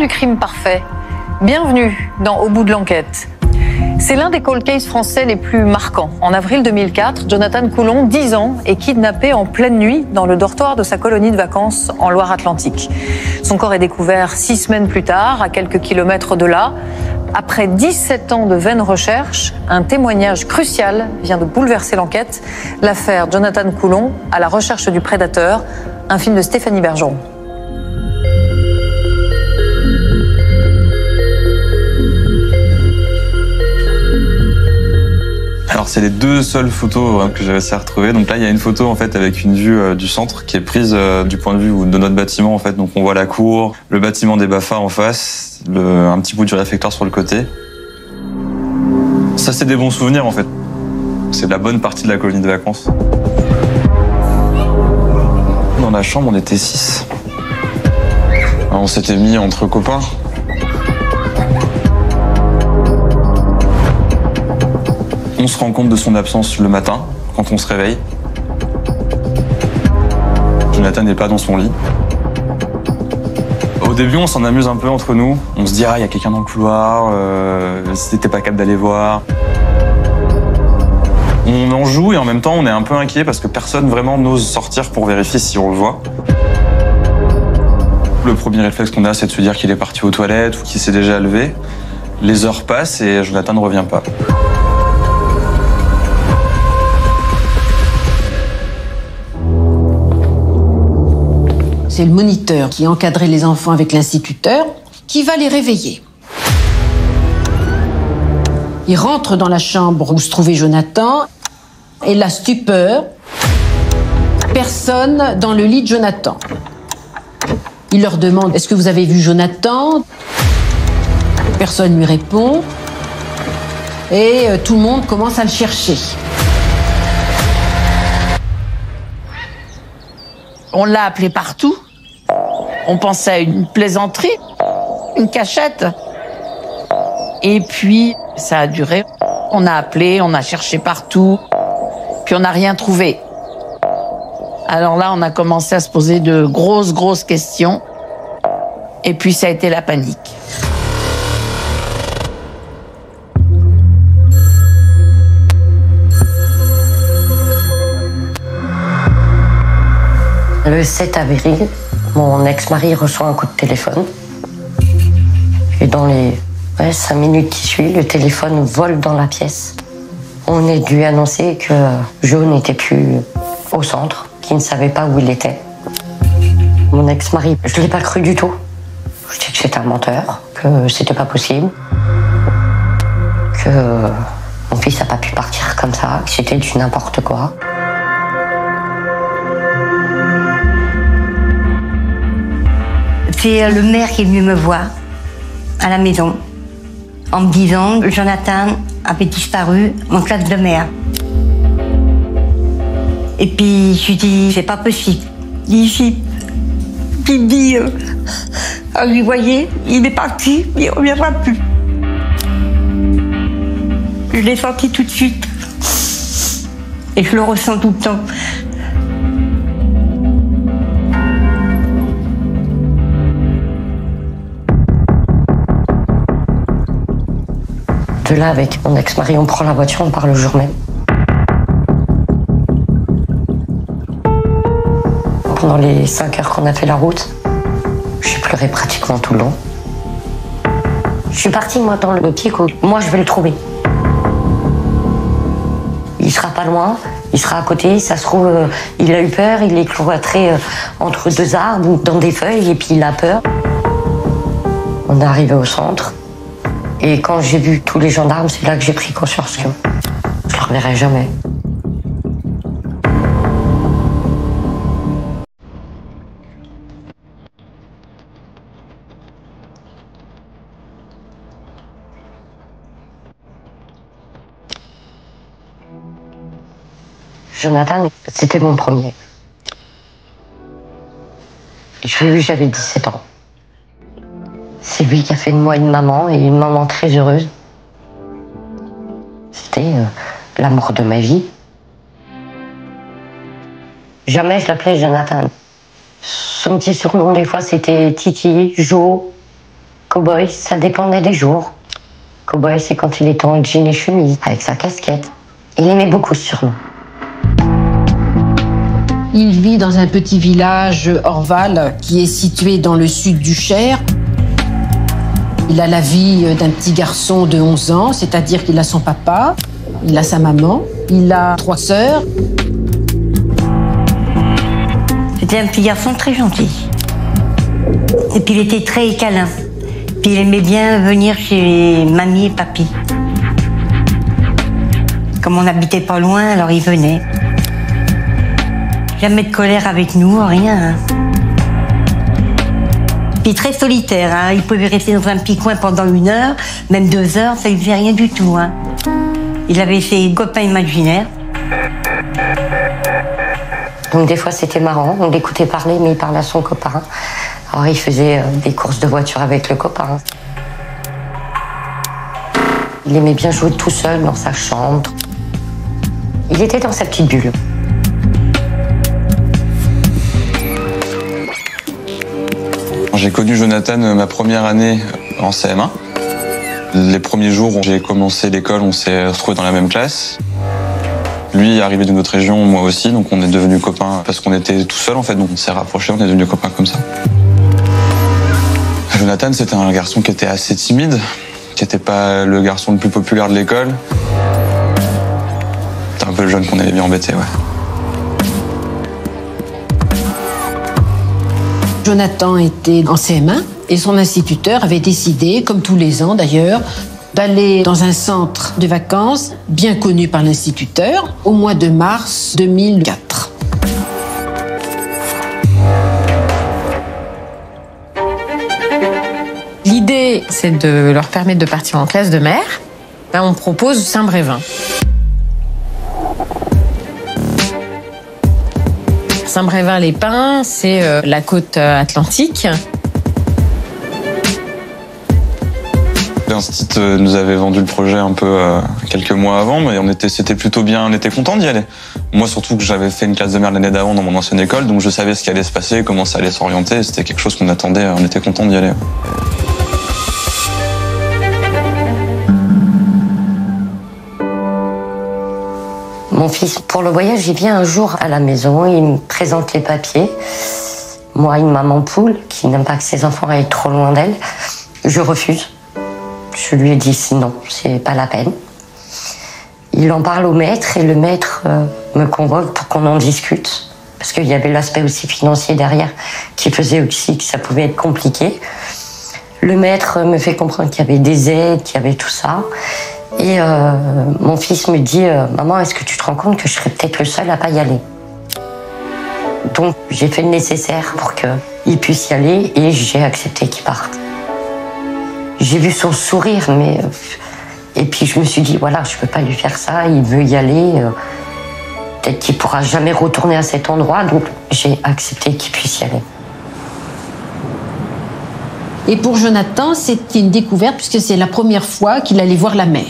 du crime parfait. Bienvenue dans Au bout de l'enquête. C'est l'un des cold cases français les plus marquants. En avril 2004, Jonathan Coulon, 10 ans, est kidnappé en pleine nuit dans le dortoir de sa colonie de vacances en Loire-Atlantique. Son corps est découvert 6 semaines plus tard, à quelques kilomètres de là. Après 17 ans de vaines recherches, un témoignage crucial vient de bouleverser l'enquête. L'affaire Jonathan Coulon à la recherche du prédateur, un film de Stéphanie Bergeron. Alors c'est les 2 seules photos que j'ai réussi à retrouver. Donc là il y a une photo en fait avec une vue du centre qui est prise du point de vue de notre bâtiment en fait. Donc on voit la cour, le bâtiment des BAFA en face, un petit bout du réfectoire sur le côté. Ça c'est des bons souvenirs en fait. C'est la bonne partie de la colonie de vacances. Dans la chambre on était 6. Alors, on s'était mis entre copains. On se rend compte de son absence le matin, quand on se réveille. Jonathan n'est pas dans son lit. Au début, on s'en amuse un peu entre nous. On se dit, ah, il y a quelqu'un dans le couloir, si t'étais pas capable d'aller voir. On en joue et en même temps, on est un peu inquiet parce que personne vraiment n'ose sortir pour vérifier si on le voit. Le premier réflexe qu'on a, c'est de se dire qu'il est parti aux toilettes ou qu'il s'est déjà levé. Les heures passent et Jonathan ne revient pas. C'est le moniteur qui encadrait les enfants avec l'instituteur qui va les réveiller. Il rentre dans la chambre où se trouvait Jonathan et la stupeur. Personne dans le lit de Jonathan. Il leur demande « Est-ce que vous avez vu Jonathan ?» Personne lui répond. Et tout le monde commence à le chercher. On l'a appelé partout. On pensait à une plaisanterie, une cachette. Et puis, ça a duré. On a appelé, on a cherché partout, puis on n'a rien trouvé. Alors là, on a commencé à se poser de grosses questions. Et puis, ça a été la panique. Le 7 avril, mon ex-mari reçoit un coup de téléphone. Et dans les 5 minutes qui suivent, le téléphone vole dans la pièce. On est dû annoncer que Jo n'était plus au centre, qu'il ne savait pas où il était. Mon ex-mari, je ne l'ai pas cru du tout. Je dis que c'était un menteur, que c'était pas possible, que mon fils n'a pas pu partir comme ça, que c'était du n'importe quoi. C'est le maire qui est venu me voir à la maison en me disant que Jonathan avait disparu en classe de mer. Et puis je lui dis c'est pas possible. Ici, il me dit ah, vous voyez, il est parti, il ne reviendra plus. Je l'ai senti tout de suite et je le ressens tout le temps. De là, avec mon ex-mari, on prend la voiture, on part le jour même. Pendant les 5 heures qu'on a fait la route, j'ai pleuré pratiquement tout le long. Je suis partie, moi, dans l'optique où moi, je vais le trouver. Il sera pas loin, il sera à côté, ça se trouve, il a eu peur, il est cloîtré entre 2 arbres ou dans des feuilles, et puis il a peur. On est arrivé au centre. Et quand j'ai vu tous les gendarmes, c'est là que j'ai pris conscience que je ne le reverrai jamais. Jonathan, c'était mon premier. Je l'ai vu, j'avais 17 ans. C'est lui qui a fait de moi une maman, et une maman très heureuse. C'était l'amour de ma vie. Jamais je l'appelais Jonathan. Son petit surnom, des fois, c'était Titi, Jo. Cowboy, ça dépendait des jours. Cowboy, c'est quand il était en jean et chemise, avec sa casquette. Il aimait beaucoup ce surnom. Il vit dans un petit village, Orval, qui est situé dans le sud du Cher. Il a la vie d'un petit garçon de 11 ans, c'est-à-dire qu'il a son papa, il a sa maman, il a 3 sœurs. C'était un petit garçon très gentil. Et puis il était très câlin. Puis il aimait bien venir chez mamie et papy. Comme on n'habitait pas loin, alors il venait. Jamais de colère avec nous, rien. Puis très solitaire, hein. Il pouvait rester dans un petit coin pendant 1 heure, même 2 heures, ça lui faisait rien du tout. Hein. Il avait ses copains imaginaires. Donc des fois c'était marrant, on l'écoutait parler, mais il parlait à son copain. Alors il faisait des courses de voiture avec le copain. Il aimait bien jouer tout seul dans sa chambre. Il était dans sa petite bulle. J'ai connu Jonathan ma première année en CM1. Les premiers jours où j'ai commencé l'école, on s'est retrouvés dans la même classe. Lui est arrivé d'une autre région, moi aussi, donc on est devenus copains parce qu'on était tout seuls en fait, donc on s'est rapprochés, on est devenus copains comme ça. Jonathan, c'était un garçon qui était assez timide, qui n'était pas le garçon le plus populaire de l'école. C'était un peu le jeune qu'on avait bien embêté, ouais. Jonathan était en CM1 et son instituteur avait décidé, comme tous les ans d'ailleurs, d'aller dans un centre de vacances bien connu par l'instituteur au mois de mars 2004. L'idée, c'est de leur permettre de partir en classe de mer. Là, on propose Saint-Brévin. Saint-Brévin-les-Pins, c'est la côte atlantique. L'Institut nous avait vendu le projet un peu quelques mois avant, mais c'était plutôt bien, on était content d'y aller. Moi surtout que j'avais fait une classe de mer l'année d'avant dans mon ancienne école, donc je savais ce qui allait se passer, comment ça allait s'orienter, c'était quelque chose qu'on attendait, on était content d'y aller. Mon fils, pour le voyage, il vient un jour à la maison, il me présente les papiers. Moi, une maman poule qui n'aime pas que ses enfants aillent trop loin d'elle, je refuse. Je lui ai dit non, c'est pas la peine. Il en parle au maître et le maître me convoque pour qu'on en discute. Parce qu'il y avait l'aspect aussi financier derrière qui faisait aussi que ça pouvait être compliqué. Le maître me fait comprendre qu'il y avait des aides, qu'il y avait tout ça. Et mon fils me dit « Maman, est-ce que tu te rends compte que je serais peut-être le seul à pas y aller ?» Donc j'ai fait le nécessaire pour qu'il puisse y aller et j'ai accepté qu'il parte. J'ai vu son sourire, et puis je me suis dit, voilà, je peux pas lui faire ça, il veut y aller. Peut-être qu'il pourra jamais retourner à cet endroit, donc j'ai accepté qu'il puisse y aller. Et pour Jonathan, c'était une découverte puisque c'est la première fois qu'il allait voir la mer.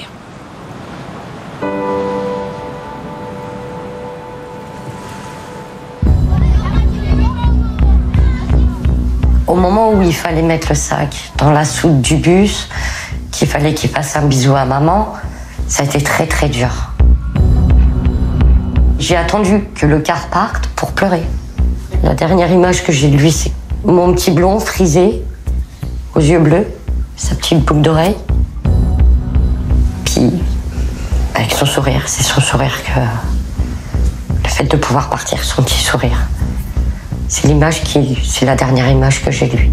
Au moment où il fallait mettre le sac dans la soute du bus, qu'il fallait qu'il fasse un bisou à maman, ça a été très très dur. J'ai attendu que le car parte pour pleurer. La dernière image que j'ai de lui, c'est mon petit blond frisé, aux yeux bleus, sa petite boucle d'oreille. Puis, avec son sourire, c'est son sourire que... Le fait de pouvoir partir, son petit sourire. C'est la dernière image que j'ai de lui.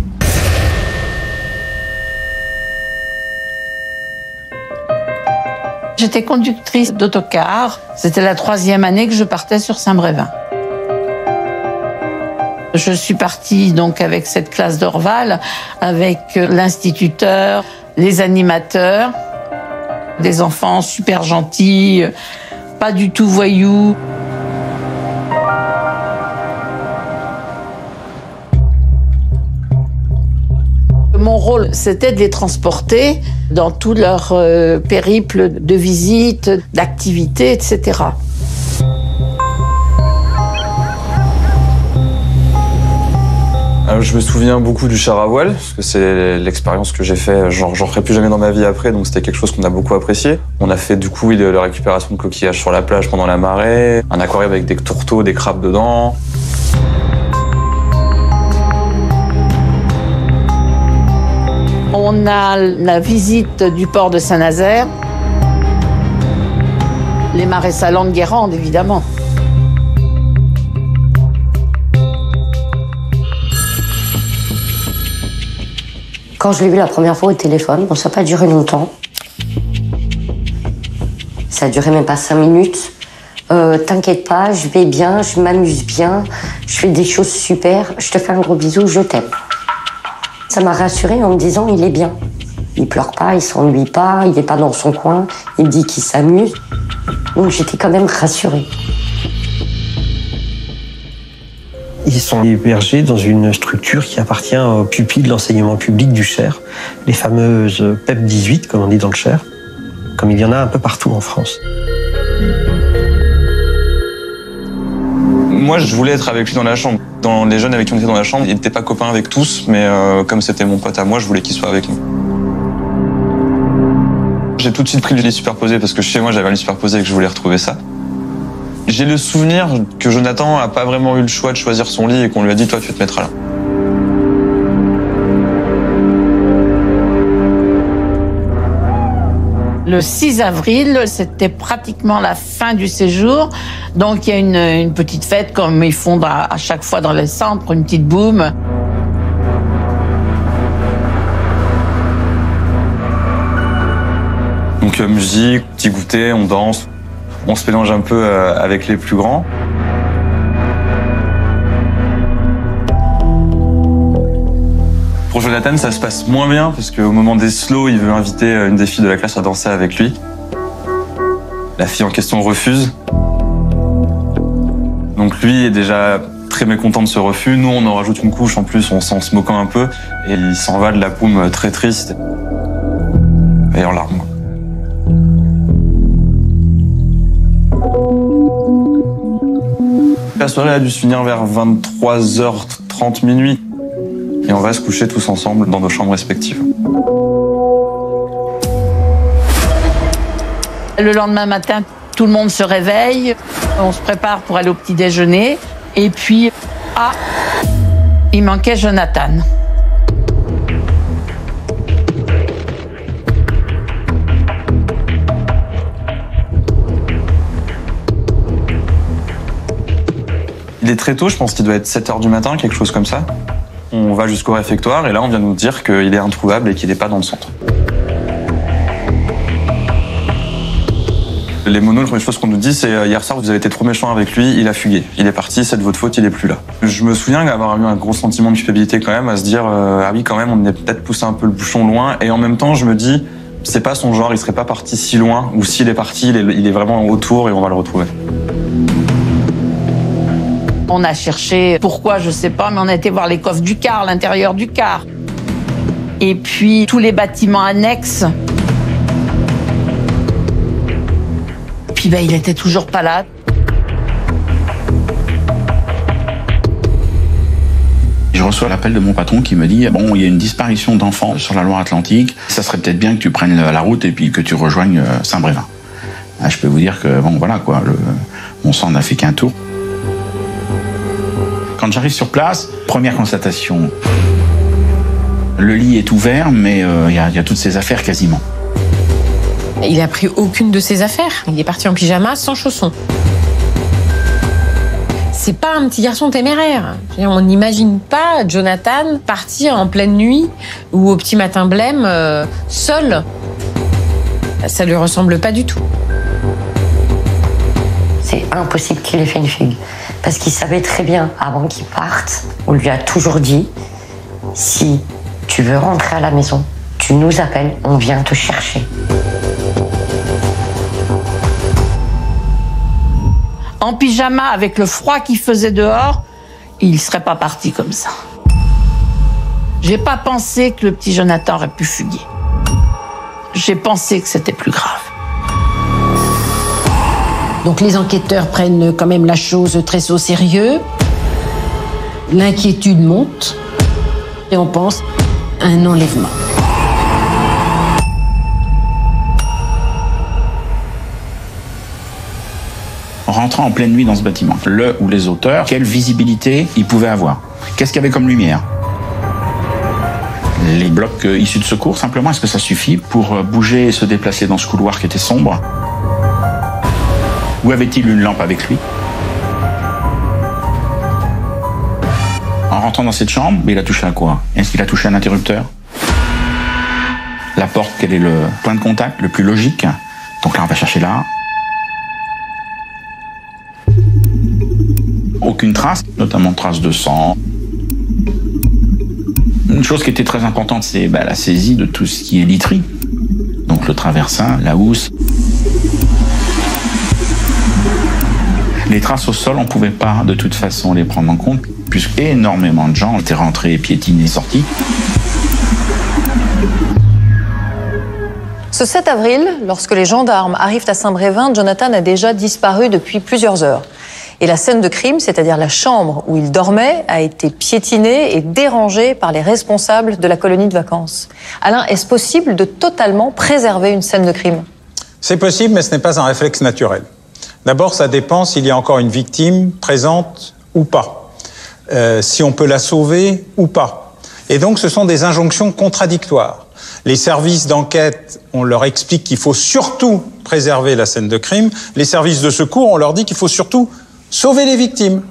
J'étais conductrice d'autocar. C'était la 3e année que je partais sur Saint-Brévin. Je suis partie donc avec cette classe d'Orval, avec l'instituteur, les animateurs, des enfants super gentils, pas du tout voyous. Mon rôle, c'était de les transporter dans tout leur périple de visites, d'activités, etc. Alors, je me souviens beaucoup du char à voile, parce que c'est l'expérience que j'ai fait, j'en ferai plus jamais dans ma vie après, donc c'était quelque chose qu'on a beaucoup apprécié. On a fait du coup la récupération de coquillages sur la plage pendant la marée, un aquarium avec des tourteaux, des crabes dedans. On a la visite du port de Saint-Nazaire, les marais salants de Guérande, évidemment. Quand je l'ai vu la première fois au téléphone, bon, ça n'a pas duré longtemps. Ça a duré même pas 5 minutes. T'inquiète pas, je vais bien, je m'amuse bien, je fais des choses super, je te fais un gros bisou, je t'aime. Ça m'a rassurée en me disant il est bien. Il pleure pas, il s'ennuie pas, il n'est pas dans son coin, il dit qu'il s'amuse. Donc j'étais quand même rassurée. Ils sont hébergés dans une structure qui appartient aux pupilles de l'enseignement public du Cher, les fameuses PEP 18, comme on dit dans le Cher, comme il y en a un peu partout en France. Moi, je voulais être avec lui dans la chambre. Dans les jeunes avec qui on était dans la chambre, il n'était pas copain avec tous, mais comme c'était mon pote à moi, je voulais qu'il soit avec nous. J'ai tout de suite pris le lit superposé parce que chez moi, j'avais un lit superposé et que je voulais retrouver ça. J'ai le souvenir que Jonathan n'a pas vraiment eu le choix de choisir son lit et qu'on lui a dit « toi, tu te mettras là ». Le 6 avril, c'était pratiquement la fin du séjour. Donc, il y a une petite fête, comme ils font à chaque fois dans les centres, une petite boum. Donc, musique, petit goûter, on danse. On se mélange un peu avec les plus grands. Pour Jonathan, ça se passe moins bien parce qu'au moment des slows, il veut inviter une des filles de la classe à danser avec lui. La fille en question refuse. Donc lui est déjà très mécontent de ce refus. Nous, on en rajoute une couche en plus, en se moquant un peu. Et il s'en va de la boum très triste et en larmes. La soirée a dû se finir vers 23h30 minuit. Et on va se coucher tous ensemble dans nos chambres respectives. Le lendemain matin, tout le monde se réveille. On se prépare pour aller au petit déjeuner. Et puis, il manquait Jonathan. Il est très tôt, je pense qu'il doit être 7h du matin, quelque chose comme ça. On va jusqu'au réfectoire et là on vient nous dire qu'il est introuvable et qu'il n'est pas dans le centre. Les monos, la première chose qu'on nous dit, c'est hier soir vous avez été trop méchant avec lui, il a fugué, il est parti, c'est de votre faute, il est plus là. Je me souviens d'avoir eu un gros sentiment de culpabilité quand même, à se dire ah oui quand même on a peut-être poussé un peu le bouchon loin et en même temps je me dis c'est pas son genre, il serait pas parti si loin ou s'il est parti, il est vraiment autour et on va le retrouver. On a cherché, pourquoi, je sais pas, mais on a été voir les coffres du car, l'intérieur du car. Et puis, tous les bâtiments annexes. Puis, il était toujours pas là. Je reçois l'appel de mon patron qui me dit « Bon, il y a une disparition d'enfants sur la Loire-Atlantique. Ça serait peut-être bien que tu prennes la route et puis que tu rejoignes Saint-Brévin. » Je peux vous dire que, bon, voilà, quoi, mon sang n'a fait qu'un tour. Quand j'arrive sur place, première constatation, le lit est ouvert, mais il y a toutes ses affaires quasiment. Il a pris aucune de ses affaires. Il est parti en pyjama, sans chaussons. C'est pas un petit garçon téméraire. On n'imagine pas Jonathan partir en pleine nuit ou au petit matin blême, seul. Ça lui ressemble pas du tout. C'est impossible qu'il ait fait une fugue. Parce qu'il savait très bien, avant qu'il parte, on lui a toujours dit, si tu veux rentrer à la maison, tu nous appelles, on vient te chercher. En pyjama, avec le froid qu'il faisait dehors, il ne serait pas parti comme ça. J'ai pas pensé que le petit Jonathan aurait pu fuguer. J'ai pensé que c'était plus grave. Donc les enquêteurs prennent quand même la chose très au sérieux. L'inquiétude monte. et on pense à un enlèvement. En rentrant en pleine nuit dans ce bâtiment, le ou les auteurs, quelle visibilité ils pouvaient avoir? Qu'est-ce qu'il y avait comme lumière? Les blocs issus de secours, simplement, est-ce que ça suffit pour bouger et se déplacer dans ce couloir qui était sombre? Ou avait-il une lampe avec lui? En rentrant dans cette chambre, il a touché à quoi? Est-ce qu'il a touché un interrupteur? La porte, quel est le point de contact le plus logique? Donc là, on va chercher là. Aucune trace, notamment trace de sang. Une chose qui était très importante, c'est la saisie de tout ce qui est literie. Donc le traversin, la housse. Les traces au sol, on ne pouvait pas de toute façon les prendre en compte, puisque énormément de gens étaient rentrés, piétinés, sortis. Ce 7 avril, lorsque les gendarmes arrivent à Saint-Brévin, Jonathan a déjà disparu depuis plusieurs heures. Et la scène de crime, c'est-à-dire la chambre où il dormait, a été piétinée et dérangée par les responsables de la colonie de vacances. Alain, est-ce possible de totalement préserver une scène de crime? C'est possible, mais ce n'est pas un réflexe naturel. D'abord, ça dépend s'il y a encore une victime présente ou pas, si on peut la sauver ou pas. Et donc, ce sont des injonctions contradictoires. Les services d'enquête, on leur explique qu'il faut surtout préserver la scène de crime. Les services de secours, on leur dit qu'il faut surtout sauver les victimes.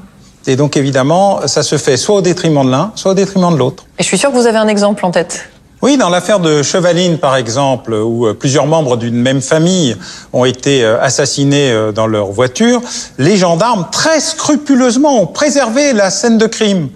Et donc, évidemment, ça se fait soit au détriment de l'un, soit au détriment de l'autre. Et je suis sûre que vous avez un exemple en tête. Oui, dans l'affaire de Chevaline, par exemple, où plusieurs membres d'une même famille ont été assassinés dans leur voiture, les gendarmes, très scrupuleusement, ont préservé la scène de crime,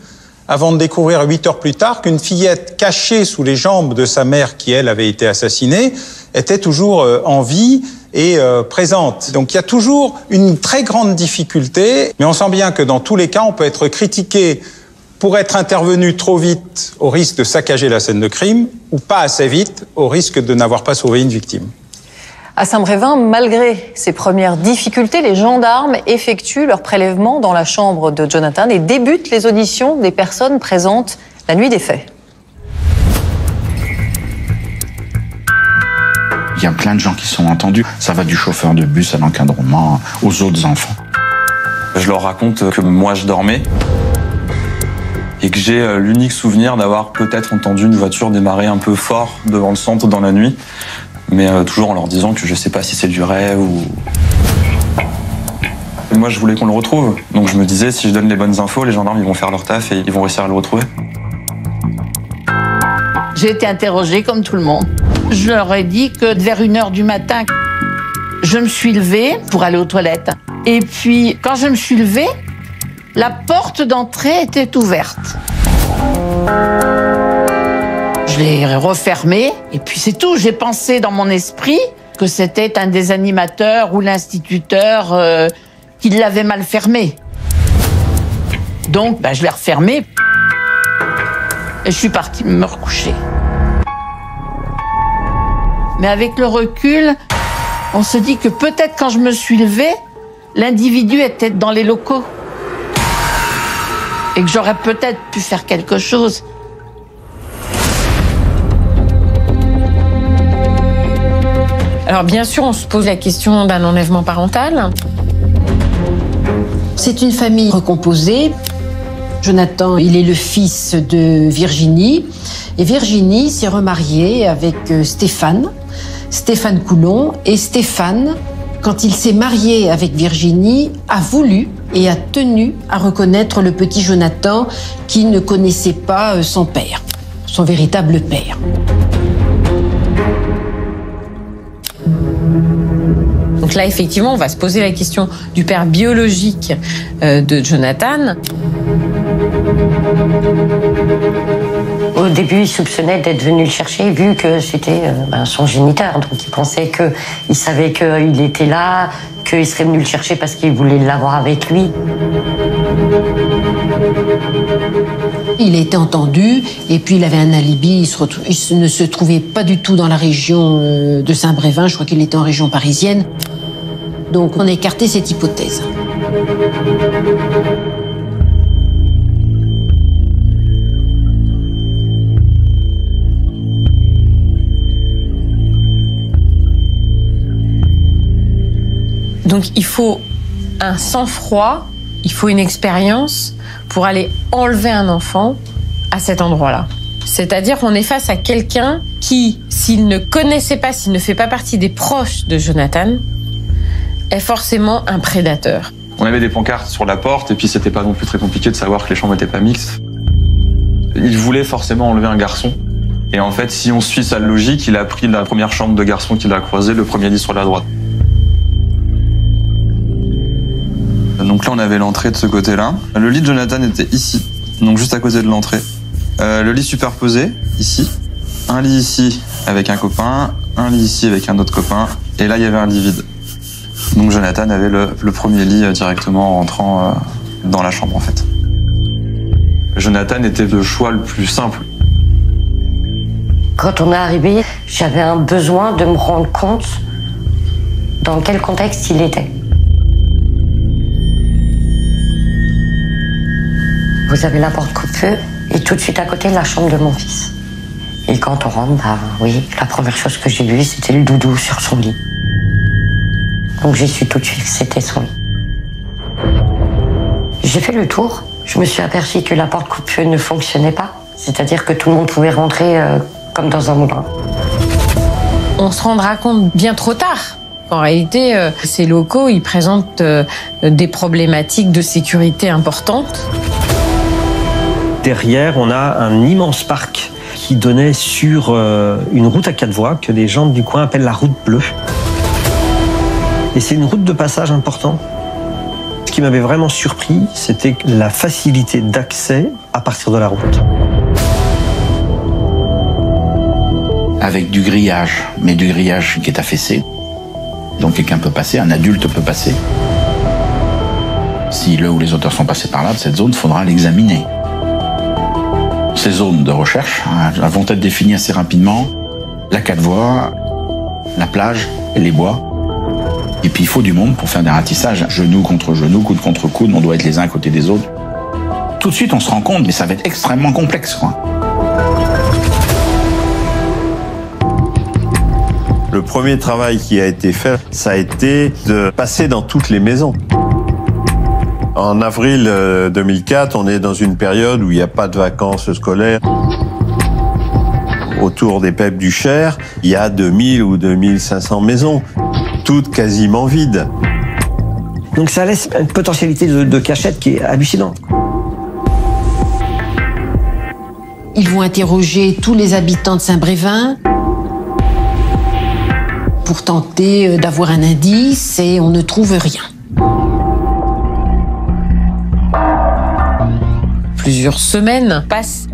avant de découvrir 8 heures plus tard qu'une fillette cachée sous les jambes de sa mère, qui, elle, avait été assassinée, était toujours en vie et présente. Donc il y a toujours une très grande difficulté, mais on sent bien que dans tous les cas, on peut être critiqué pour être intervenu trop vite au risque de saccager la scène de crime, ou pas assez vite au risque de n'avoir pas sauvé une victime. À Saint-Brévin, malgré ces premières difficultés, les gendarmes effectuent leur prélèvement dans la chambre de Jonathan et débutent les auditions des personnes présentes la nuit des faits. Il y a plein de gens qui sont entendus. Ça va du chauffeur de bus à l'encadrement, aux autres enfants. Je leur raconte que moi je dormais et que j'ai l'unique souvenir d'avoir peut-être entendu une voiture démarrer un peu fort devant le centre dans la nuit, mais toujours en leur disant que je sais pas si c'est du rêve ou... Et moi je voulais qu'on le retrouve, donc je me disais si je donne les bonnes infos, les gendarmes ils vont faire leur taf et ils vont réussir à le retrouver. J'ai été interrogée comme tout le monde. Je leur ai dit que vers 1h du matin, je me suis levée pour aller aux toilettes. Et puis, quand je me suis levée, la porte d'entrée était ouverte. Je l'ai refermée et puis c'est tout. J'ai pensé dans mon esprit que c'était un des animateurs ou l'instituteur qui l'avait mal fermée. Donc, je l'ai refermée et je suis partie me recoucher. Mais avec le recul, on se dit que peut-être quand je me suis levée, l'individu était dans les locaux. Et que j'aurais peut-être pu faire quelque chose. Alors bien sûr, on se pose la question d'un enlèvement parental. C'est une famille recomposée. Jonathan, il est le fils de Virginie. Et Virginie s'est remariée avec Stéphane Coulon. Et Stéphane, quand il s'est marié avec Virginie, a voulu et a tenu à reconnaître le petit Jonathan qui ne connaissait pas son père, son véritable père. Donc là, effectivement, on va se poser la question du père biologique de Jonathan. Au début, il soupçonnait d'être venu le chercher, vu que c'était son géniteur. Donc il pensait il savait qu'il était là, qu'il serait venu le chercher parce qu'il voulait l'avoir avec lui. Il a été entendu et puis il avait un alibi. Il ne se trouvait pas du tout dans la région de Saint-Brévin. Je crois qu'il était en région parisienne. Donc on a écarté cette hypothèse. Donc il faut un sang-froid, il faut une expérience pour aller enlever un enfant à cet endroit-là. C'est-à-dire qu'on est face à quelqu'un qui, s'il ne connaissait pas, s'il ne fait pas partie des proches de Jonathan, est forcément un prédateur. On avait des pancartes sur la porte et puis c'était pas non plus très compliqué de savoir que les chambres n'étaient pas mixtes. Il voulait forcément enlever un garçon. Et en fait, si on suit sa logique, il a pris la première chambre de garçon qu'il a croisée, le premier lit sur la droite. Donc là, on avait l'entrée de ce côté-là. Le lit de Jonathan était ici, donc juste à côté de l'entrée. Le lit superposé, ici. Un lit ici avec un copain, un lit ici avec un autre copain. Et là, il y avait un lit vide. Donc Jonathan avait le premier lit directement en rentrant dans la chambre, en fait. Jonathan était le choix le plus simple. Quand on est arrivé, j'avais un besoin de me rendre compte dans quel contexte il était. Vous avez la porte coupe-feu et tout de suite à côté la chambre de mon fils. Et quand on rentre, bah oui, la première chose que j'ai vue, c'était le doudou sur son lit. Donc j'ai su tout de suite que c'était son lit. J'ai fait le tour, je me suis aperçue que la porte coupe-feu ne fonctionnait pas. C'est-à-dire que tout le monde pouvait rentrer comme dans un moulin. On se rendra compte bien trop tard. En réalité, ces locaux, ils présentent des problématiques de sécurité importantes. Derrière, on a un immense parc qui donnait sur une route à 4 voies que les gens du coin appellent la route bleue. Et c'est une route de passage important. Ce qui m'avait vraiment surpris, c'était la facilité d'accès à partir de la route. Avec du grillage, mais du grillage qui est affaissé. Donc quelqu'un peut passer, un adulte peut passer. Si le ou les auteurs sont passés par là, cette zone, il faudra l'examiner. Ces zones de recherche vont être définies assez rapidement. La 4 voies, la plage et les bois. Et puis il faut du monde pour faire des ratissages. Genou contre genou, coude contre coude, on doit être les uns à côté des autres. Tout de suite, on se rend compte, mais ça va être extrêmement complexe, quoi. Le premier travail qui a été fait, ça a été de passer dans toutes les maisons. En avril 2004, on est dans une période où il n'y a pas de vacances scolaires. Autour des PEP du Cher, il y a 2000 ou 2500 maisons, toutes quasiment vides. Donc ça laisse une potentialité de cachette qui est hallucinante. Ils vont interroger tous les habitants de Saint-Brévin pour tenter d'avoir un indice et on ne trouve rien. Plusieurs semaines passent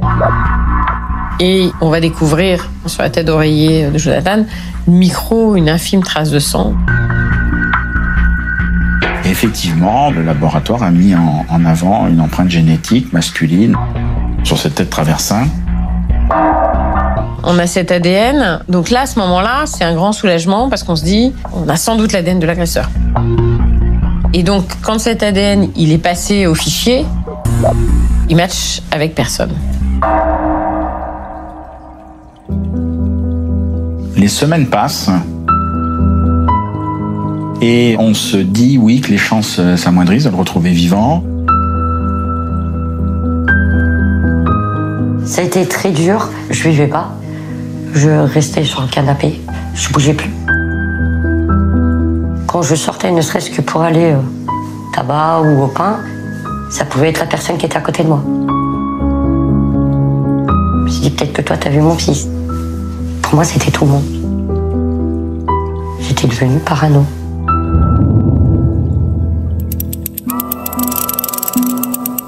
et on va découvrir sur la tête d'oreiller de Jonathan une infime trace de sang. Et effectivement, le laboratoire a mis en avant une empreinte génétique masculine sur cette tête traversin. On a cet ADN, donc là, à ce moment-là, c'est un grand soulagement parce qu'on se dit, on a sans doute l'ADN de l'agresseur. Et donc, quand cet ADN, il est passé au fichier, il match avec personne. Les semaines passent et on se dit, oui, que les chances s'amoindrissent de le retrouver vivant. Ça a été très dur, je vivais pas. Je restais sur le canapé, je bougeais plus. Quand je sortais, ne serait-ce que pour aller au tabac ou au pain, ça pouvait être la personne qui était à côté de moi. Je me suis dit, peut-être que toi, t'as vu mon fils. Pour moi, c'était tout le monde. J'étais devenue parano.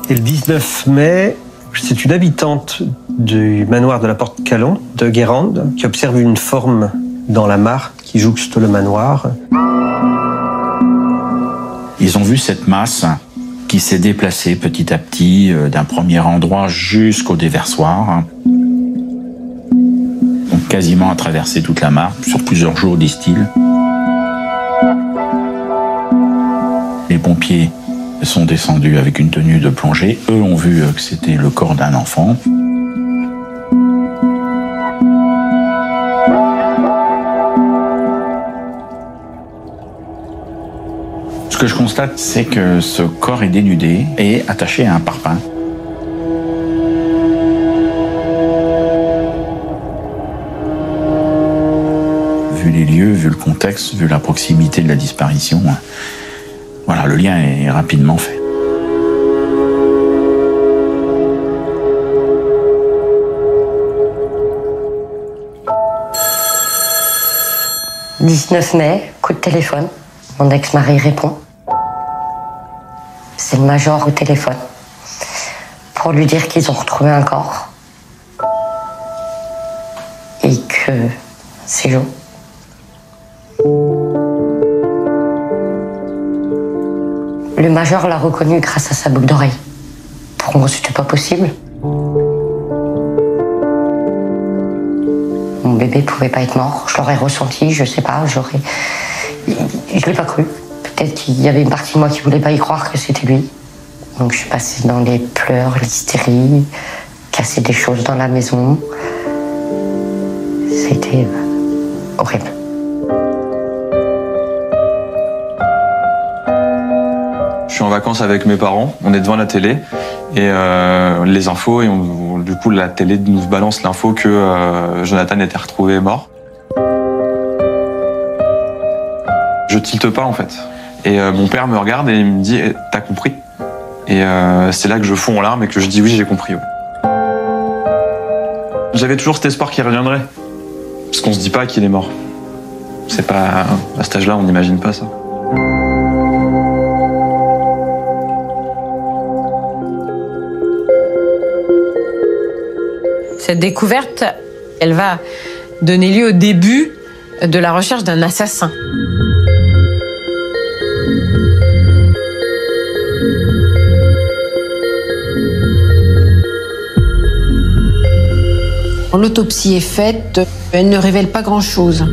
Et le 19 mai, c'est une habitante du manoir de la Porte-Calon, de Guérande, qui observe une forme dans la mare qui jouxte le manoir. Ils ont vu cette masse qui s'est déplacée petit à petit d'un premier endroit jusqu'au déversoir. Donc quasiment à traverser toute la mare, sur plusieurs jours, disent-ils. Les pompiers sont descendus avec une tenue de plongée. Eux ont vu que c'était le corps d'un enfant. Ce que je constate, c'est que ce corps est dénudé et attaché à un parpaing. Vu les lieux, vu le contexte, vu la proximité de la disparition, voilà, le lien est rapidement fait. « 19 mai, coup de téléphone. Mon ex-mari répond. C'est le major au téléphone pour lui dire qu'ils ont retrouvé un corps et que c'est Jo. Le major l'a reconnu grâce à sa boucle d'oreille. Pour moi, c'était pas possible. Mon bébé pouvait pas être mort. Je l'aurais ressenti, je sais pas, je l'ai pas cru. Peut-être qu'il y avait une partie de moi qui voulait pas y croire que c'était lui. Donc je suis passée dans les pleurs, l'hystérie, casser des choses dans la maison. C'était horrible. Je suis en vacances avec mes parents, on est devant la télé et les infos, et du coup la télé nous balance l'info que Jonathan était retrouvé mort. Je tilte pas en fait. Et mon père me regarde et il me dit « T'as compris ?» Et c'est là que je fonds en larmes et que je dis « Oui, j'ai compris. Ouais. » J'avais toujours cet espoir qu'il reviendrait. Parce qu'on se dit pas qu'il est mort. C'est pas... À cet âge-là, on n'imagine pas ça. Cette découverte, elle va donner lieu au début de la recherche d'un assassin. L'autopsie est faite, elle ne révèle pas grand-chose.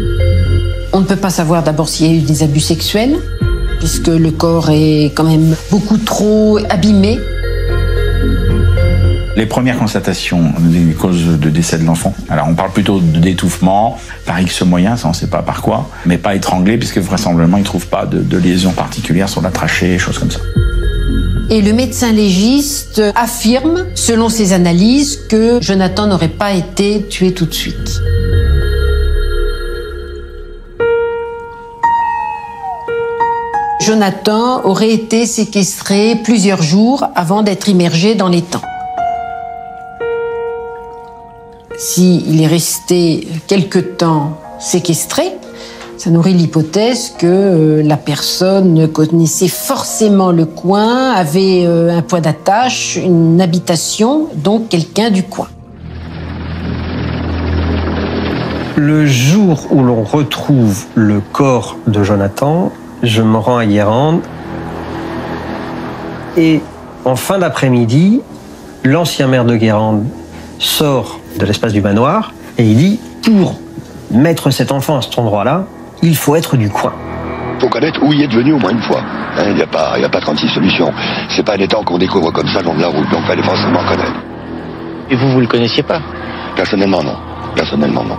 On ne peut pas savoir d'abord s'il y a eu des abus sexuels, puisque le corps est quand même beaucoup trop abîmé. Les premières constatations des causes de décès de l'enfant. Alors on parle plutôt d'étouffement, par X moyen, ça on ne sait pas par quoi, mais pas étranglé, puisque vraisemblablement ils ne trouvent pas de lésions particulières sur la trachée, choses comme ça. Et le médecin légiste affirme, selon ses analyses, que Jonathan n'aurait pas été tué tout de suite. Jonathan aurait été séquestré plusieurs jours avant d'être immergé dans l'étang. S'il est resté quelque temps séquestré, ça nourrit l'hypothèse que la personne connaissait forcément le coin, avait un point d'attache, une habitation, donc quelqu'un du coin. Le jour où l'on retrouve le corps de Jonathan, je me rends à Guérande et en fin d'après-midi, l'ancien maire de Guérande sort de l'espace du manoir et il dit « Pour mettre cet enfant à cet endroit-là, il faut être du coin. » Il faut connaître où il est devenu au moins une fois. Il n'y a pas 36 solutions. C'est pas un étang qu'on découvre comme ça le long de la route, donc il fallait forcément connaître. Et vous le connaissiez pas? Personnellement, non. Personnellement, non.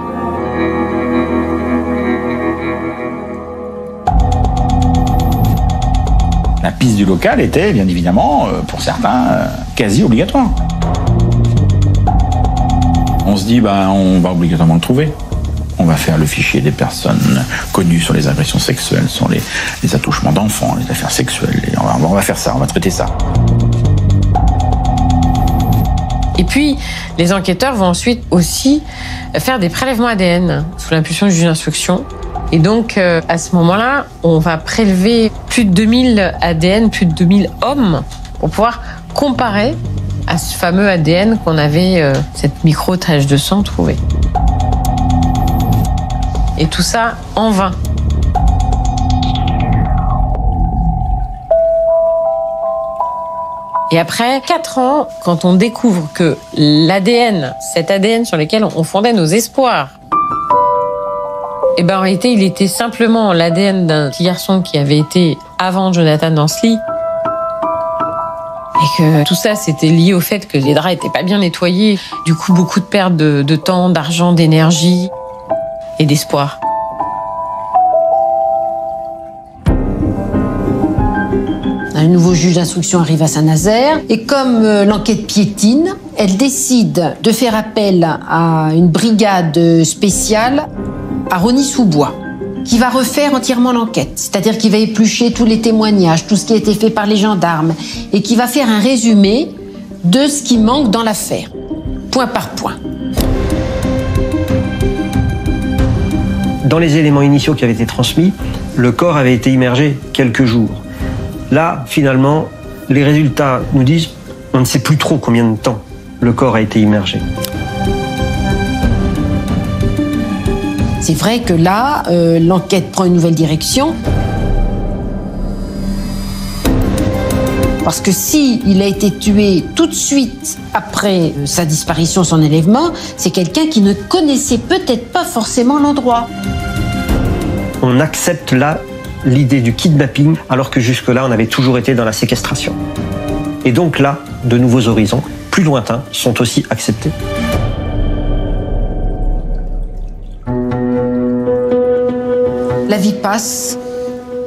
La piste du local était, bien évidemment, pour certains, quasi obligatoire. On se dit, on va obligatoirement le trouver. On va faire le fichier des personnes connues sur les agressions sexuelles, sur les attouchements d'enfants, les affaires sexuelles. Et on va faire ça, on va traiter ça. Et puis, les enquêteurs vont ensuite aussi faire des prélèvements ADN sous l'impulsion du juge d'instruction. Et donc, à ce moment-là, on va prélever plus de 2000 ADN, plus de 2000 hommes, pour pouvoir comparer à ce fameux ADN qu'on avait, cette micro-tache de sang trouvée. Et tout ça en vain. Et après 4 ans, quand on découvre que l'ADN, cet ADN sur lequel on fondait nos espoirs, en réalité, il était simplement l'ADN d'un petit garçon qui avait été avant Jonathan dans ce lit. Et que tout ça, c'était lié au fait que les draps étaient pas bien nettoyés. Du coup, beaucoup de pertes de temps, d'argent, d'énergie et d'espoir. Un nouveau juge d'instruction arrive à Saint-Nazaire et comme l'enquête piétine, elle décide de faire appel à une brigade spéciale à Rosny-sous-Bois qui va refaire entièrement l'enquête, c'est-à-dire qui va éplucher tous les témoignages, tout ce qui a été fait par les gendarmes et qui va faire un résumé de ce qui manque dans l'affaire, point par point. Dans les éléments initiaux qui avaient été transmis, le corps avait été immergé quelques jours. Là, finalement, les résultats nous disent on ne sait plus trop combien de temps le corps a été immergé. C'est vrai que là, l'enquête prend une nouvelle direction. Parce que s'il a été tué tout de suite après sa disparition, son enlèvement, c'est quelqu'un qui ne connaissait peut-être pas forcément l'endroit. On accepte là l'idée du kidnapping, alors que jusque-là, on avait toujours été dans la séquestration. Et donc là, de nouveaux horizons, plus lointains, sont aussi acceptés. La vie passe.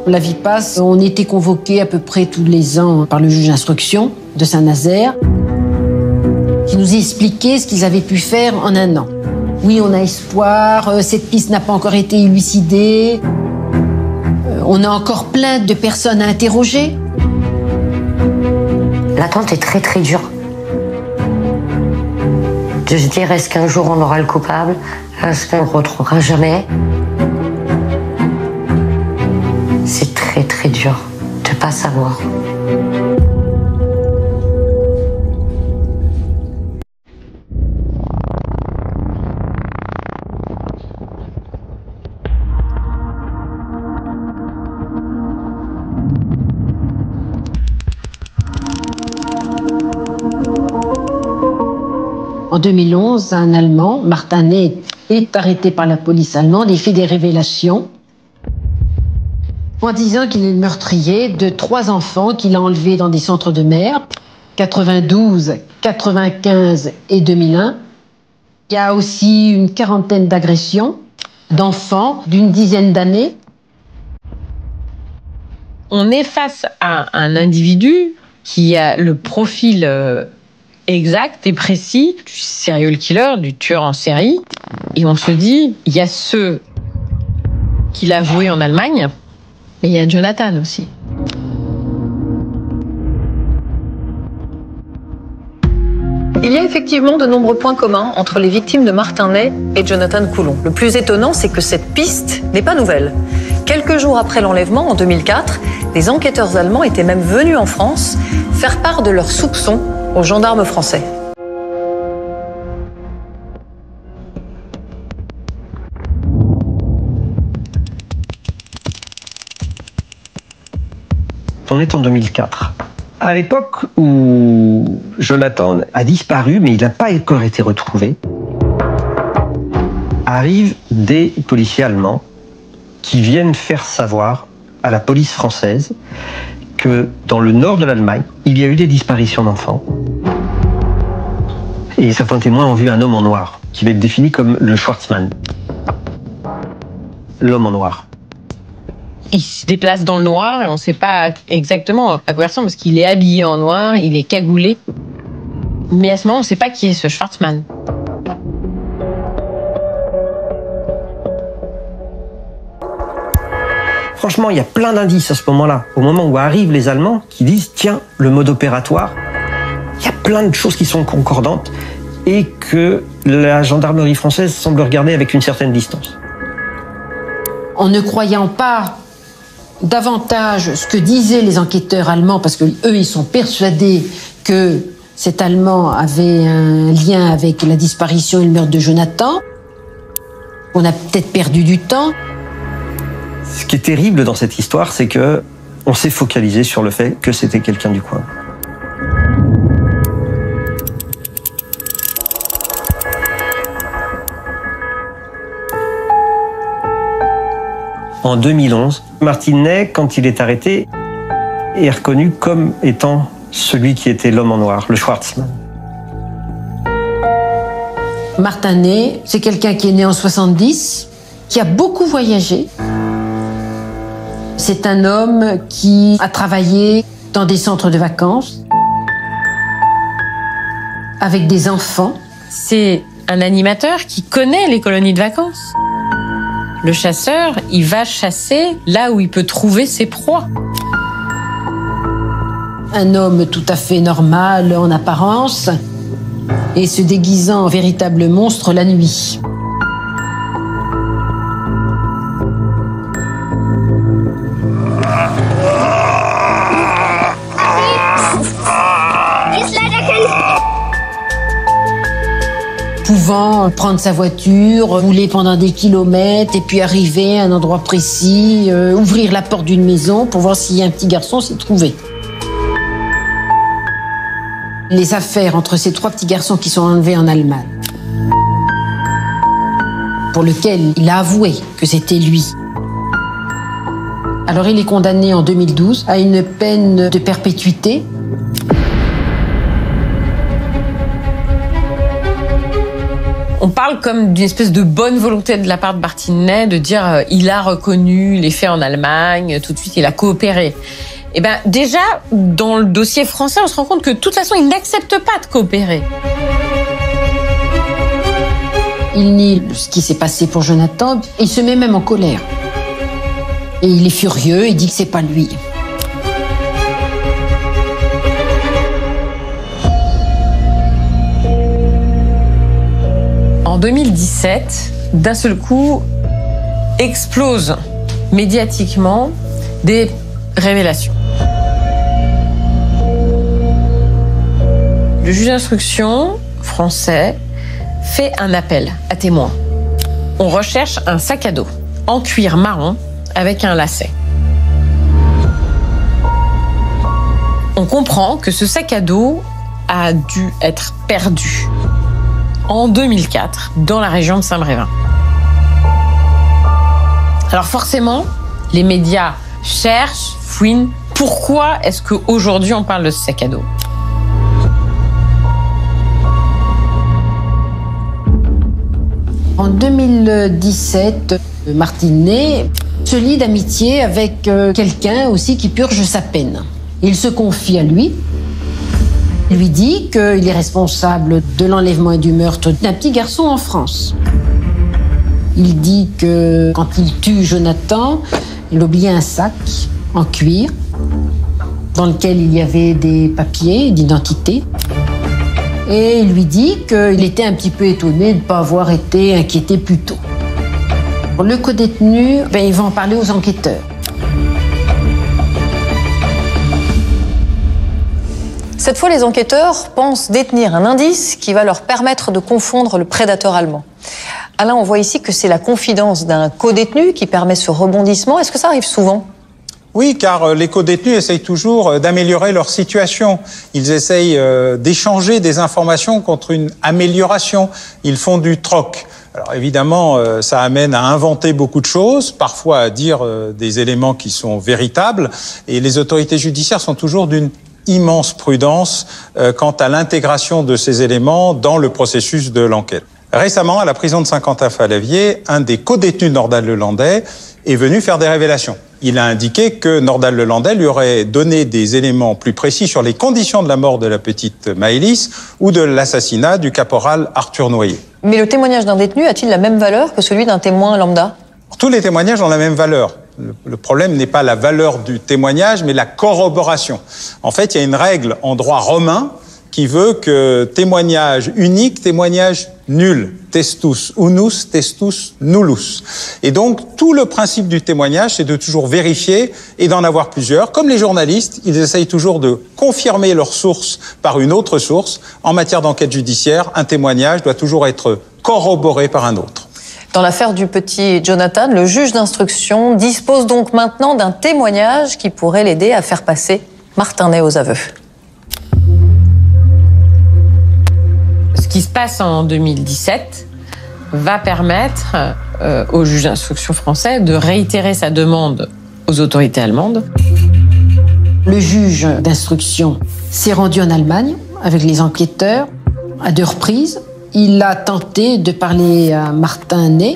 La vie passe. On était convoqués à peu près tous les ans par le juge d'instruction de Saint-Nazaire, qui nous expliquait ce qu'ils avaient pu faire en un an. Oui, on a espoir, cette piste n'a pas encore été élucidée, on a encore plein de personnes à interroger. L'attente est très très dure. De se dire, est-ce qu'un jour on aura le coupable? Est-ce qu'on ne le retrouvera jamais? C'est très très dur de ne pas savoir. En 2011, un Allemand, Martin Ney, est arrêté par la police allemande et fait des révélations en disant qu'il est le meurtrier de 3 enfants qu'il a enlevés dans des centres de merde, 92, 95 et 2001. Il y a aussi une quarantaine d'agressions d'enfants d'une dizaine d'années. On est face à un individu qui a le profil exact et précis du serial killer, du tueur en série. Et on se dit, il y a ceux qui l'a avoué en Allemagne, mais il y a Jonathan aussi. Il y a effectivement de nombreux points communs entre les victimes de Martin Ney et Jonathan Coulon. Le plus étonnant, c'est que cette piste n'est pas nouvelle. Quelques jours après l'enlèvement, en 2004, des enquêteurs allemands étaient même venus en France faire part de leurs soupçons aux gendarmes français. On est en 2004. À l'époque où Jonathan a disparu, mais il n'a pas encore été retrouvé, arrivent des policiers allemands qui viennent faire savoir à la police française que dans le nord de l'Allemagne, il y a eu des disparitions d'enfants. Et certains témoins ont vu un homme en noir, qui va être défini comme le Schwarzmann. L'homme en noir. Il se déplace dans le noir et on ne sait pas exactement à quoi il ressemble parce qu'il est habillé en noir, il est cagoulé. Mais à ce moment, on ne sait pas qui est ce Schwarzmann. Franchement, il y a plein d'indices à ce moment-là. Au moment où arrivent les Allemands qui disent « Tiens, le mode opératoire », il y a plein de choses qui sont concordantes et que la gendarmerie française semble regarder avec une certaine distance. En ne croyant pas davantage ce que disaient les enquêteurs allemands, parce qu'eux, ils sont persuadés que cet Allemand avait un lien avec la disparition et le meurtre de Jonathan. On a peut-être perdu du temps. Ce qui est terrible dans cette histoire, c'est que on s'est focalisé sur le fait que c'était quelqu'un du coin. En 2011, Martin Ney, quand il est arrêté, est reconnu comme étant celui qui était l'homme en noir, le Schwarzmann. Martin Ney, c'est quelqu'un qui est né en 70, qui a beaucoup voyagé. C'est un homme qui a travaillé dans des centres de vacances, avec des enfants. C'est un animateur qui connaît les colonies de vacances. Le chasseur, il va chasser là où il peut trouver ses proies. Un homme tout à fait normal en apparence et se déguisant en véritable monstre la nuit. Pouvant prendre sa voiture, rouler pendant des kilomètres et puis arriver à un endroit précis, ouvrir la porte d'une maison pour voir si un petit garçon s'y trouvait. Les affaires entre ces 3 petits garçons qui sont enlevés en Allemagne, pour lequel il a avoué que c'était lui. Alors il est condamné en 2012 à une peine de perpétuité. On parle comme d'une espèce de bonne volonté de la part de Martinet de dire il a reconnu les faits en Allemagne, tout de suite il a coopéré. Eh ben déjà, dans le dossier français, on se rend compte que de toute façon, il n'accepte pas de coopérer. Il nie ce qui s'est passé pour Jonathan, il se met même en colère. Et il est furieux, il dit que c'est pas lui. En 2017, d'un seul coup, explosent médiatiquement des révélations. Le juge d'instruction français fait un appel à témoins. On recherche un sac à dos en cuir marron avec un lacet. On comprend que ce sac à dos a dû être perdu en 2004 dans la région de Saint-Brévin. Alors forcément, les médias cherchent, fouinent. Pourquoi est-ce qu'aujourd'hui on parle de ce sac à dos ? En 2017, Martinet se lie d'amitié avec quelqu'un aussi qui purge sa peine. Il se confie à lui. Il lui dit qu'il est responsable de l'enlèvement et du meurtre d'un petit garçon en France. Il dit que quand il tue Jonathan, il oubliait un sac en cuir dans lequel il y avait des papiers d'identité. Et il lui dit qu'il était un petit peu étonné de ne pas avoir été inquiété plus tôt. Le codétenu, il va en parler aux enquêteurs. Cette fois, les enquêteurs pensent détenir un indice qui va leur permettre de confondre le prédateur allemand. Alain, on voit ici que c'est la confidence d'un codétenu qui permet ce rebondissement. Est-ce que ça arrive souvent ? Oui, car les codétenus essayent toujours d'améliorer leur situation. Ils essayent d'échanger des informations contre une amélioration. Ils font du troc. Alors évidemment, ça amène à inventer beaucoup de choses, parfois à dire des éléments qui sont véritables. Et les autorités judiciaires sont toujours d'une immense prudence quant à l'intégration de ces éléments dans le processus de l'enquête. Récemment, à la prison de Saint-Quentin-Fallavier, un des codétenus Nordal-Lelandais est venu faire des révélations. Il a indiqué que Nordal-Lelandais lui aurait donné des éléments plus précis sur les conditions de la mort de la petite Maëlys ou de l'assassinat du caporal Arthur Noyer. Mais le témoignage d'un détenu a-t-il la même valeur que celui d'un témoin lambda ? Tous les témoignages ont la même valeur. Le problème n'est pas la valeur du témoignage, mais la corroboration. En fait, il y a une règle en droit romain qui veut que témoignage unique, témoignage nul. Testus unus, testus nullus. Et donc, tout le principe du témoignage, c'est de toujours vérifier et d'en avoir plusieurs. Comme les journalistes, ils essayent toujours de confirmer leur source par une autre source. En matière d'enquête judiciaire, un témoignage doit toujours être corroboré par un autre. Dans l'affaire du petit Jonathan, le juge d'instruction dispose donc maintenant d'un témoignage qui pourrait l'aider à faire passer Martinet aux aveux. Ce qui se passe en 2017 va permettre au juge d'instruction français de réitérer sa demande aux autorités allemandes. Le juge d'instruction s'est rendu en Allemagne avec les enquêteurs à 2 reprises. Il a tenté de parler à Martinet,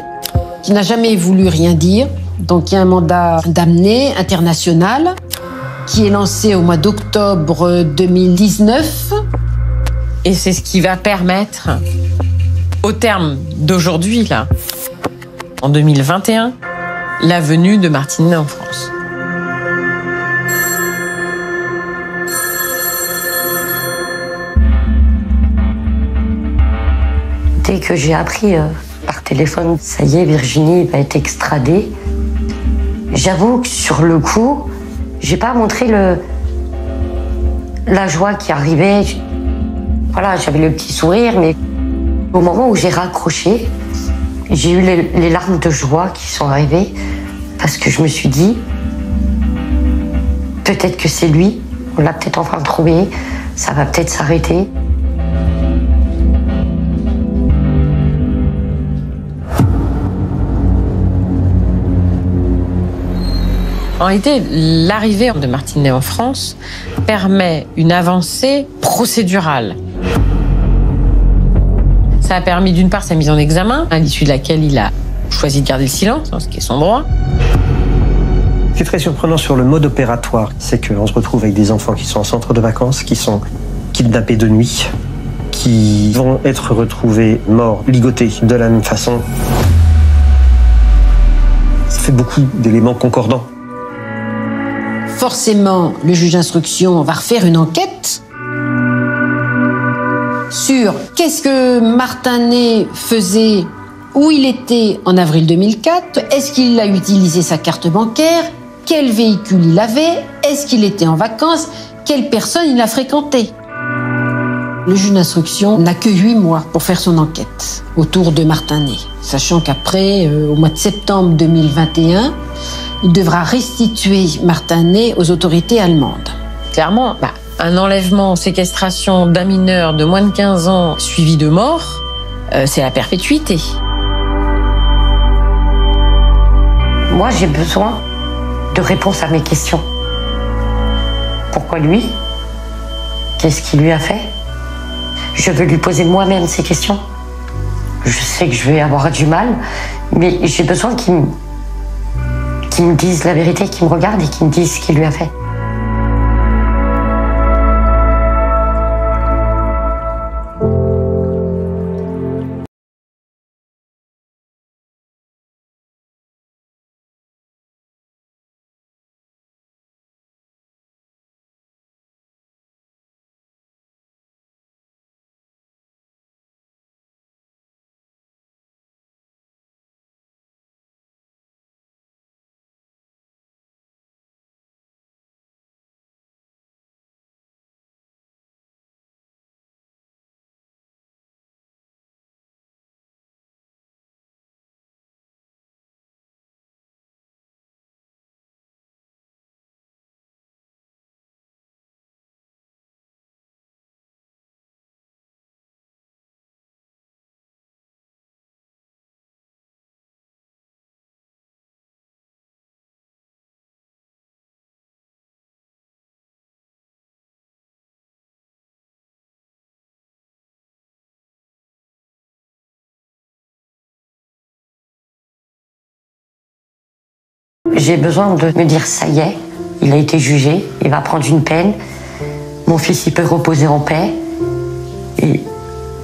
qui n'a jamais voulu rien dire. Donc il y a un mandat d'amener international. qui est lancée au mois d'octobre 2019. Et c'est ce qui va permettre, au terme d'aujourd'hui, là, en 2021, la venue de Martinet en France. Dès que j'ai appris par téléphone, ça y est, Virginie va être extradée, j'avoue que sur le coup, j'ai pas montré la joie qui arrivait. Voilà, j'avais le petit sourire, mais au moment où j'ai raccroché, j'ai eu les larmes de joie qui sont arrivées parce que je me suis dit, peut-être que c'est lui, on l'a peut-être enfin trouvé, ça va peut-être s'arrêter. En réalité, l'arrivée de Martinet en France permet une avancée procédurale. Ça a permis d'une part sa mise en examen, à l'issue de laquelle il a choisi de garder le silence, ce qui est son droit. Ce qui est très surprenant sur le mode opératoire, c'est qu'on se retrouve avec des enfants qui sont en centre de vacances, qui sont kidnappés de nuit, qui vont être retrouvés morts, ligotés de la même façon. Ça fait beaucoup d'éléments concordants. Forcément, le juge d'instruction va refaire une enquête sur qu'est-ce que Martinet faisait, où il était en avril 2004, est-ce qu'il a utilisé sa carte bancaire, quel véhicule il avait, est-ce qu'il était en vacances, quelle personne il a fréquenté. Le juge d'instruction n'a que 8 mois pour faire son enquête autour de Martinet, sachant qu'après, au mois de septembre 2021, il devra restituer Martinet aux autorités allemandes. Clairement, un enlèvement, séquestration d'un mineur de moins de 15 ans suivi de mort, c'est la perpétuité. Moi, j'ai besoin de réponses à mes questions. Pourquoi lui? Qu'est-ce qu'il lui a fait? Je veux lui poser moi-même ces questions. Je sais que je vais avoir du mal, mais j'ai besoin qu'il me dise la vérité, qu'il me regarde et qu'il me dise ce qu'il lui a fait. J'ai besoin de me dire, ça y est, il a été jugé, il va prendre une peine, mon fils il peut reposer en paix, et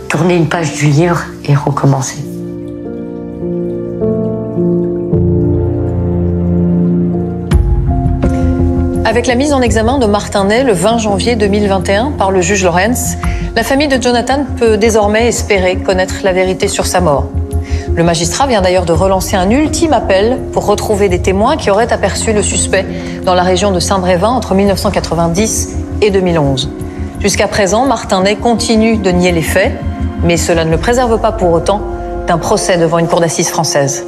tourner une page du livre et recommencer. Avec la mise en examen de Martinet le 20 janvier 2021 par le juge Lorenz, la famille de Jonathan peut désormais espérer connaître la vérité sur sa mort. Le magistrat vient d'ailleurs de relancer un ultime appel pour retrouver des témoins qui auraient aperçu le suspect dans la région de Saint-Brévin entre 1990 et 2011. Jusqu'à présent, Martinet continue de nier les faits, mais cela ne le préserve pas pour autant d'un procès devant une cour d'assises française.